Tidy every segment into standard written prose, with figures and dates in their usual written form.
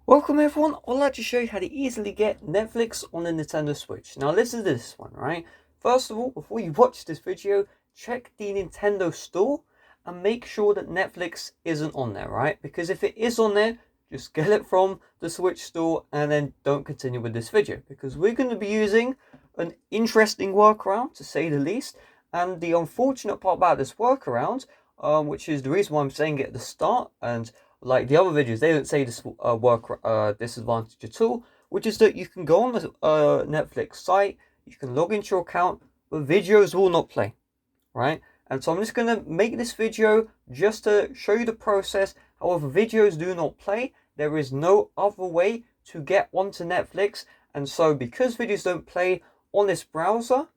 Welcome everyone, I'd like to show you how to easily get Netflix on the Nintendo Switch. Now listen to this one, right? First of all, before you watch this video, check the Nintendo store and make sure that Netflix isn't on there, right? Because if it is on there, just get it from the Switch store and then don't continue with this video. Because we're going to be using an interesting workaround, to say the least. And the unfortunate part about this workaround, which is the reason why I'm saying it at the start, and like the other videos, they don't say this disadvantage at all, which is that you can go on the Netflix site, you can log into your account, but videos will not play, right? And so I'm just going to make this video just to show you the process. However, videos do not play. There is no other way to get onto Netflix. And so because videos don't play on this browser,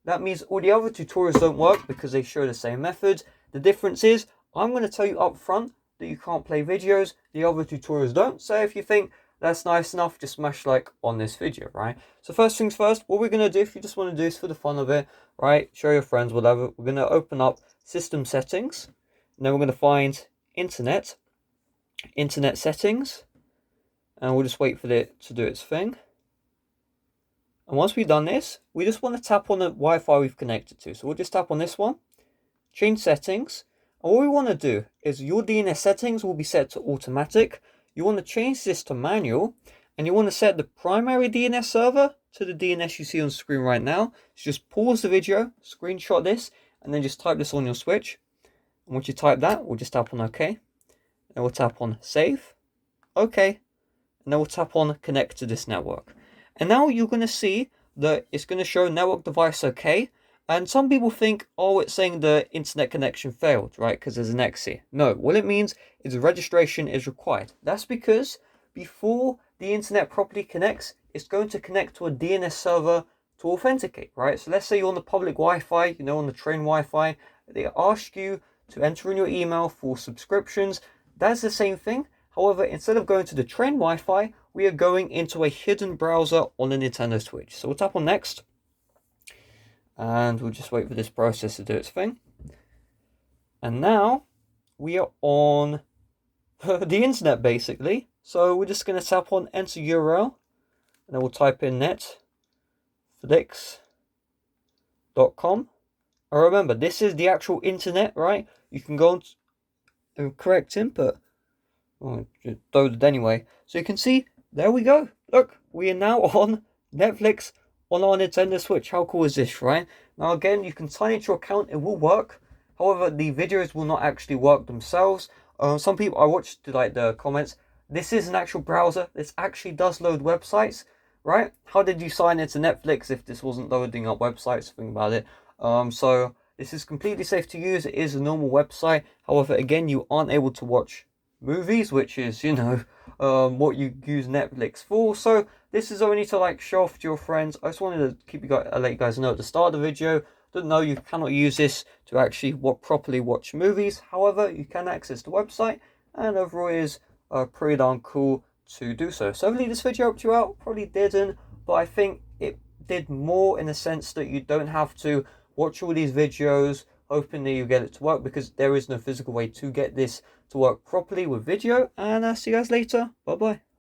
that means all the other tutorials don't work because they show the same methods. The difference is I'm going to tell you up front that you can't play videos, the other tutorials don't. So if you think that's nice enough, just smash like on this video, right? So first things first, what we're going to do, if you just want to do this for the fun of it, right, show your friends, whatever, we're going to open up system settings, and then we're going to find internet settings, and we'll just wait for it to do its thing. And once we've done this, we just want to tap on the Wi-Fi we've connected to. So we'll just tap on this one, change settings. And what we want to do is your DNS settings will be set to automatic. You want to change this to manual, and you want to set the primary DNS server to the DNS you see on screen right now. So just pause the video, screenshot this, and then just type this on your Switch. And once you type that, we'll just tap on OK. And we'll tap on save, OK, and then we'll tap on connect to this network. And now you're going to see that it's going to show network device OK. And some people think, oh, it's saying the internet connection failed, right? Because there's an X here. No, what it means is registration is required. That's because before the internet properly connects, it's going to connect to a DNS server to authenticate, right? So let's say you're on the public Wi-Fi, on the train Wi-Fi. They ask you to enter in your email for subscriptions. That's the same thing. However, instead of going to the train Wi-Fi, we are going into a hidden browser on the Nintendo Switch. So we'll tap on next. And we'll just wait for this process to do its thing. And now we are on the internet basically. So we're just going to tap on enter URL. And then we'll type in netflix.com. And remember, this is the actual internet, right? You can go on and correct input. Oh, just loaded anyway. So you can see, there we go. Look, we are now on Netflix on our Nintendo Switch. How cool is this, right? Now again, you can sign into your account, it will work. However, the videos will not actually work themselves. Some people, I watched like the comments, this is an actual browser, this actually does load websites, right? How did you sign into Netflix if this wasn't loading up websites? Think about it. So this is completely safe to use, it is a normal website. However, again, you aren't able to watch movies, which is, what you use Netflix for. So this is only to like show off to your friends. I just wanted to let you guys know at the start of the video. Didn't know you cannot use this to actually properly watch movies. However, you can access the website, and overall it is pretty darn cool to do so. So hopefully this video helped you out. Probably didn't, but I think it did more in the sense that you don't have to watch all these videos hoping that you get it to work, because there is no physical way to get this to work properly with video. And see you guys later. Bye bye.